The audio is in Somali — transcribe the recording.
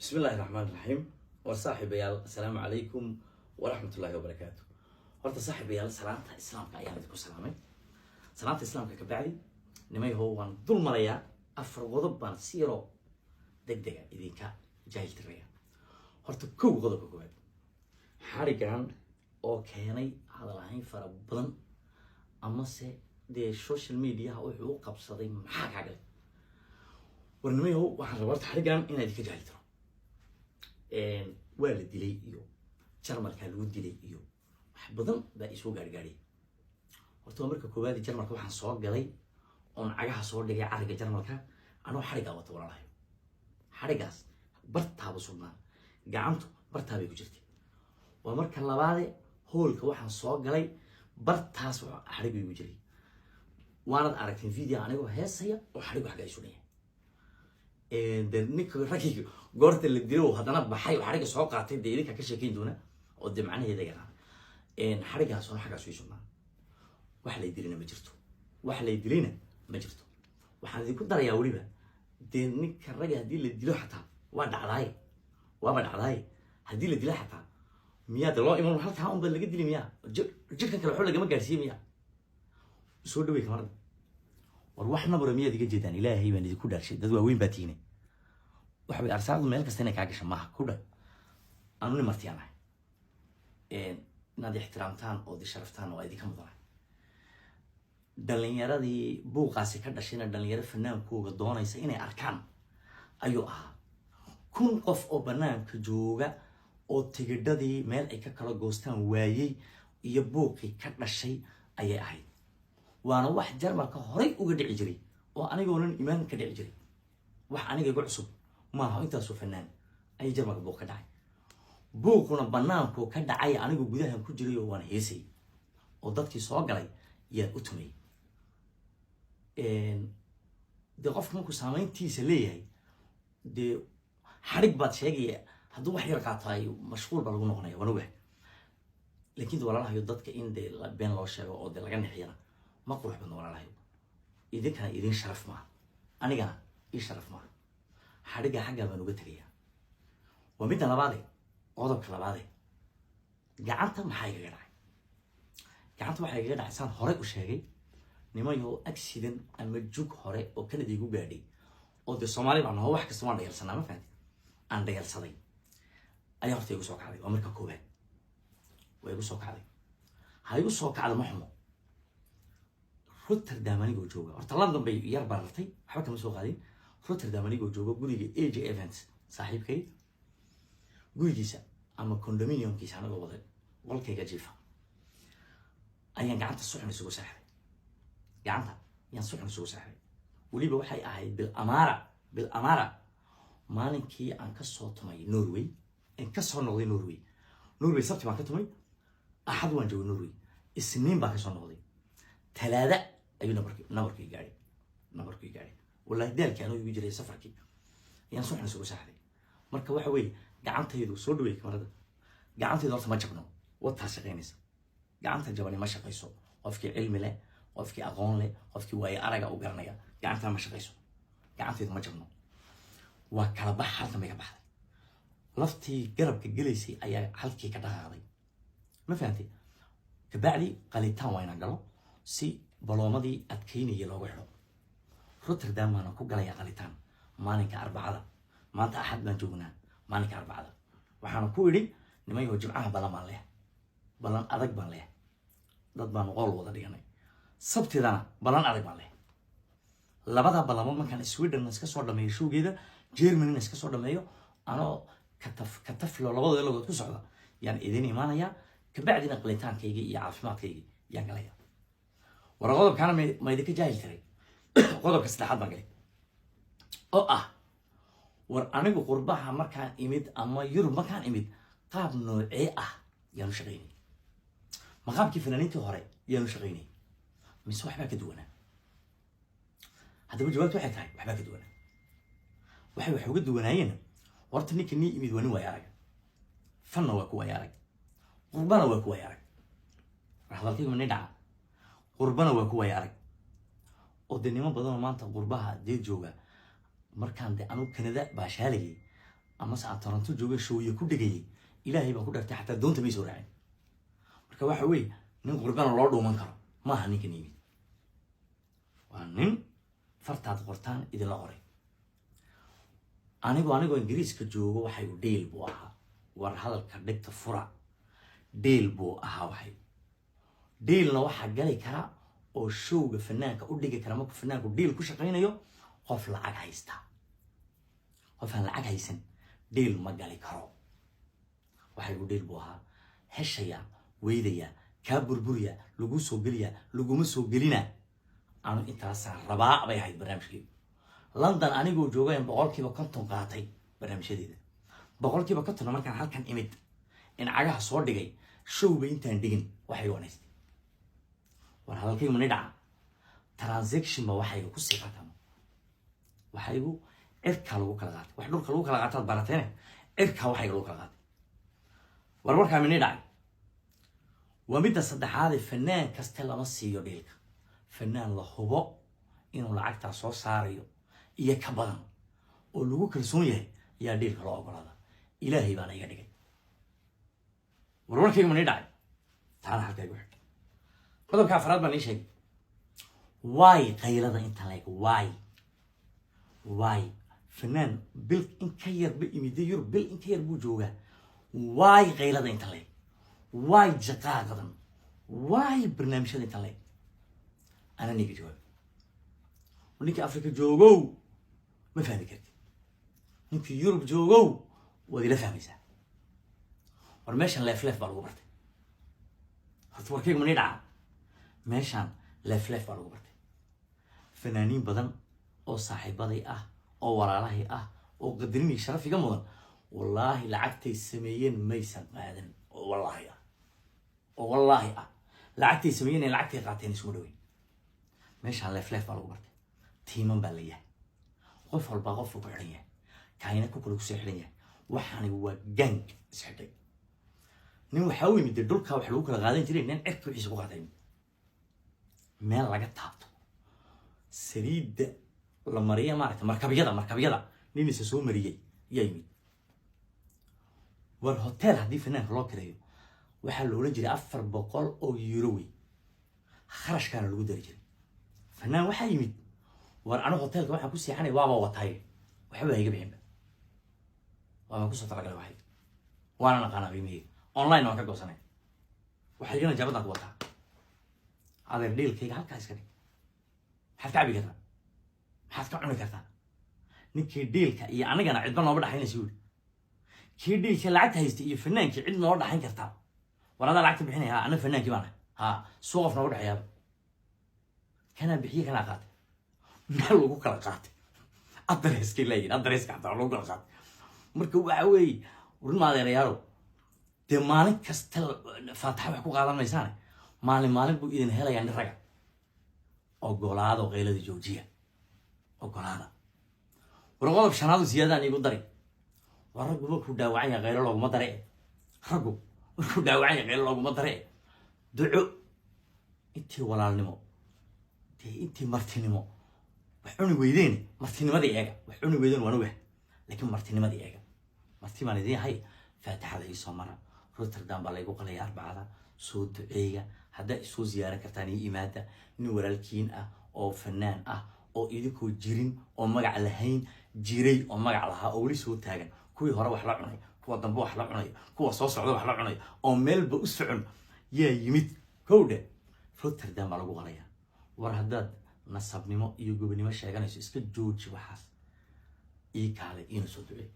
بسم الله الرحمن الرحيم وصاحب يال السلام عليكم ورحمة الله وبركاته. horta صاحب يال salaanta islaamka ayaan idinku salaamay. salaanta islaamka ka bacdi nimay waan dul marayaa afar qodob baan siiro degdega idinka jaahil tiraya. horta kow qodobka koowaad xarigan oo keenay hadalahayn fara badan ama se de social media wuxuu u qabsaday maxaa ka galay warnimay waxaan rabaa xarigan inaad ka jaahil tiro waa la dilay iyo jarmalka lagu dilay iyo wax badan baa isoo gaargaariyay. horta marka koowaad jarmalka waxaan soo galay oon cagaha soo dhigay cariga jarmalka anoo xariga wata walaalahay. xarigaas bartaaba sugnaa gacantu bartaabay ku jirtay. waa marka labaad hoolka waxaan soo galay bartaas xariga igu jiray. waanad aragteen video anigoo heesaya oo xarigu xagaa isu dhigay. ninka ragii goorta la dilo haddana baxay xariga soo qaatay de idinka ka sheekeyn doona oo de macnaheeda yaraan xarigaas oo xagaa soo sugnaa. wax la dilina ma jirto, wax la dilina ma jirto. waxaan idinku darayaa waliba de ninka raga hadii la dilo xataa waa dhacday waaba dhacday hadii la dilo xataa miyaad loo iman halka un baa laga dili miyaa jirkan kale xul lagama gaarsiin miyaa soo dhawey kamarada war wax nabara miyaad iga jeedaan ilaahay baan idinku dhaarshay dad waaweyn baa tiinay waxa way arsaaqdu meel kasta inay ka gasho maaha ku dhan aanu martiyaanahay inaad ixtiraamtaan oo sharaftaan oo idinka mudan. dhalinyaradii buuqaasi ka dhashayna dhalinyaro fanaankooga doonaysa inay arkaan ayuu ahaa. 1000 qof oo banaanka jooga oo tigidhadii meel ay ka kala goostaan waayay iyo buuqii ka dhashay ayay ahayd. waana wax jarmalka horay uga dhici jiray oo anigoonan imaan ka dhici jiray. wax aniga igu cusub maaha intaasoo fanaan ay jarmalka buuq ka dhacay. buuquna banaanku ka dhacay anigu gudahan ku jiray oo waan heesay oo dadkii soo galay yaan u tumay. de qofka markuu saamayntiisa leeyahay de xarig baad sheegaya hadduu wax yar qaataay mashquul baa lagu noqonaya waan ogahay. laakiin walaalahayo dadka in de been loo sheego oo de laga nixiyana ma qurux badna walaalahayo. idinkana idin sharaf maaha anigana ii sharaf maaha. xariga xaggaa baan uga tegayaa. waa midda labaade qodobka labaade gacanta maxaa igaga dhacay. gacanta waxaa igaga dhacay saan horey u sheegay nimayo accident ama jug hore oo kanada igu gaadhay oo de soomaali baan naho wax kasta waan dhayalsanaa ma fahanti aan dhayalsaday ayaa horta igu soo kacday. waa marka koowaad waa igu soo kacday. ha igu soo kacda ma xumo Rotterdam anigoo jooga horta London bay yar barartay waxba kama soo qaadin. Rotterdam anigoo jooga guriga AJ Events saaxiibkay gurigiisa ama condominiumkiisa anagoo wada qolkayga jiifa ayaan gacanta suxun isugu saaxiibay. gacanta yaan suxun isugu saaxiibay. weliba waxay ahayd bil amara maalinkii aan ka soo tumay Norway in ka soo noqday Norway sabti baan ka tumay axad waan joogay Norway isniin baan ka soo noqday talaada ayuu nabarkii gaadhay wallahi daalkii anuu igu jiray safarkii yaan suxun isugu saaxiibay. marka waxa weeye gacantaydu soo dhawey kamarada gacantaydu horta ma jabno wataa shaqaynaysa. gacanta jabani ma shaqayso qofkii cilmi leh qofkii aqoon leh qofkii waayo araga u garanaya gacanta ma shaqayso. gacantaydu ma jabno waa kala bax halkan bay ka baxday. laftii garabka gelaysay ayaa halkii ka dhaqaaqday ma fahantay. kabacdi qalitaan waa inaan galo si baloomadii adkaynaya loogu xidho. Rotterdam waana ku galaya qalitaan maalinka arbacada. maanta axad baan joognaa maalinka arbacada. waxaana ku idhi nimayo jimcaha balan adag baan leh dad baan qool wada dhiganay. sabtidana balan adag baan leh. labada balamood markaan Sweden iska soo dhameeyo showgeeda Germany iska soo dhameeyo anoo kataflo labada logood ku socda yaan idin imaanaya. kabacdina qalitaankayga iyo caafimaadkayga yaan galaya. war qodobkana ma idinka jaahil tiray qodobka saddexaad baan galay oo ah war anigu qurbaha markaan imid ama Yurub markaan imid qaab noocee ah yaanu shaqaynay. maqaabkii fanaaniintii hore yaanu shaqaynay mise waxbaa ka duwanaa. haddaba jawaabtu waxay tahay waxbaa ka duwanaa. wax uga duwanaayeen horta ninka nii imid waa nin waay arag fanna waa ku waay arag qurbana waa ku waay arag. hadalkaygu ma dhaca qurbana waa ku waay arag oo de niman badan oo maanta qurbaha dee jooga markaan de anu Canada baa shaaligay ama se aan Toronto jooga showyo ku dhigayay ilaahay baan ku dhaartay xataa doonta may soo raacin marka waxa weeye nin qurbana loo dhuuman karo maaha ninkan yimid waa nin fartaad qortaan idinla qoray anigoo ingiriiska joogo waxay u dheel buu ahaa war hadalka dhigta fura dheel buu ahaa waxay dheelna waxaa gali kara oo showga fanaanka u dhigi kara markuu fanaanku dheel ku shaqaynayo qof lacag haysta qof aan lacag haysan dheel ma gali karo waxay u dheel buu ahaa heshaya weydaya kaa burburiya lagu soo geliya laguma soo gelina aanu intaasaan rabaa bay ahayd barnaamijkii london anigoo joogay boqolkiiba 50 qaatay barnaamijyadeeda boqolkiiba 50 markaan halkan imid in cagaha soo dhigay showba intaan dhigin waxay wanaystay war hadalkaygu ma dhaca transaction ba waxay ku sii qataan waxaygu cirka lagu kala qaatay wax dhulka lagu kala qaatay barateen cirka waxay lagu kala qaatay war markaa ma dhacay waa midda saddexaad ee fanaan kasta lama siiyo dheelka fanaan la hubo inuu lacagta soo saarayo iyo ka badan oo lagu kalsoon yahay yaa dheelka loo ogolaada ilaahay baan iga dhigay warwarkaygu ma dhacay taana halkaygu xigta qodobka afraad baan ii sheegay why qaylada inta leeg why fanaan bil in ka yar ba imid Yurub bil in ka yar buu joogaa why qaylada inta leeg why jaqaaqadan why barnaamijyada inta leeg ana niga jawaab ninkii Afrika joogow ma fahmi kartid ninkii Yurub joogow waad ila fahmaysaa war meeshan leef baa lagu bartay horta warkaygu ma dhaca meeshan leef baa lagu bartay fanaaniin badan oo saaxiibaday ah oo walaalahay ah oo qadarin sharaf iga mudan wallahi lacagtay sameeyeen maysan qaadan oo wallahi lacagtay sameeyeen lacagtay qaateen isma dhaweyn meeshan leef baa lagu bartay tiiman baa leeyahay qof walba qof ku xiran yahay kaayna ku kala ku soo xiran yahay waxaani waa gang isxidhay nin waxa uu yimid dhulka wax lagu kala qaadan jiray nin cirka wixii ku qaaday meel laga taabto saliida la mariya maaragtay markabyada nin isa soo mariyay yimid war hotel hadii fanaan loo kireeyo waxa loo jiray 400 oo euro wey kharashkaana lagu dari jiray fanaan waxa yimid war anu hotelka waxa ku seexanay waaba watay waxba iga bixin waaba ku soo talagalay waxay waana naqana qiimihii online waan ka goosanay waxay ina jabada ku wataa adeer dheelkayga halkaas iska dhig maxaad ka cabi kartaa maxaad ka cuni kartaa ninkii dheelka iyo anigana cidba nooma dhaxaynayso wiil kii dheelka lacagta haystay iyo fanaankii cid noo dhaxayn kartaa warada lacagta bixinaya ana fanaankii baan suuq noo dhaxayaa kana bixiye kana qaatay meel lagu kala qaatay adreeska leeyahay adreeska xataa lagu kala qaatay marka waxa weey warin maadeerayaalo de maalin kasta faataxa wax ku qaadan maysaan maalin buu idin helayaan raga ogolaado qaylada joojiya ogolaada warqodob shanaad ziyadaan igu daray waragu markuu dhaawacay qaylo looguma daray ragu markuu dhaawacay qaylo looguma daray duco intii walaalnimo intii martinimo wax cuni weydeen martinimadii eega wax cuni weydeen waan ogahay laakiin martinimadii eega martimaan idin hay faataxada ii soo mara Rotterdam baa laygu qalay arbacada soo duceeya hadda soo ziyaaran kartaan iimaada nin walaalkiin ah oo fanaan ah oo idinkoo jirin oo magac lahayn jiray oo magac lahaa oo wali soo taagan kuwii hore wax la cunay kuwa dambe wax la cunay kuwa soo socda wax la cunay oo meelba u socon yaa yimid kowda Rotterdam baa lagu qalaya war haddaad nasabnimo iyo gobonimo sheeganayso iska jooji waxaas ii kaale ina soo duceey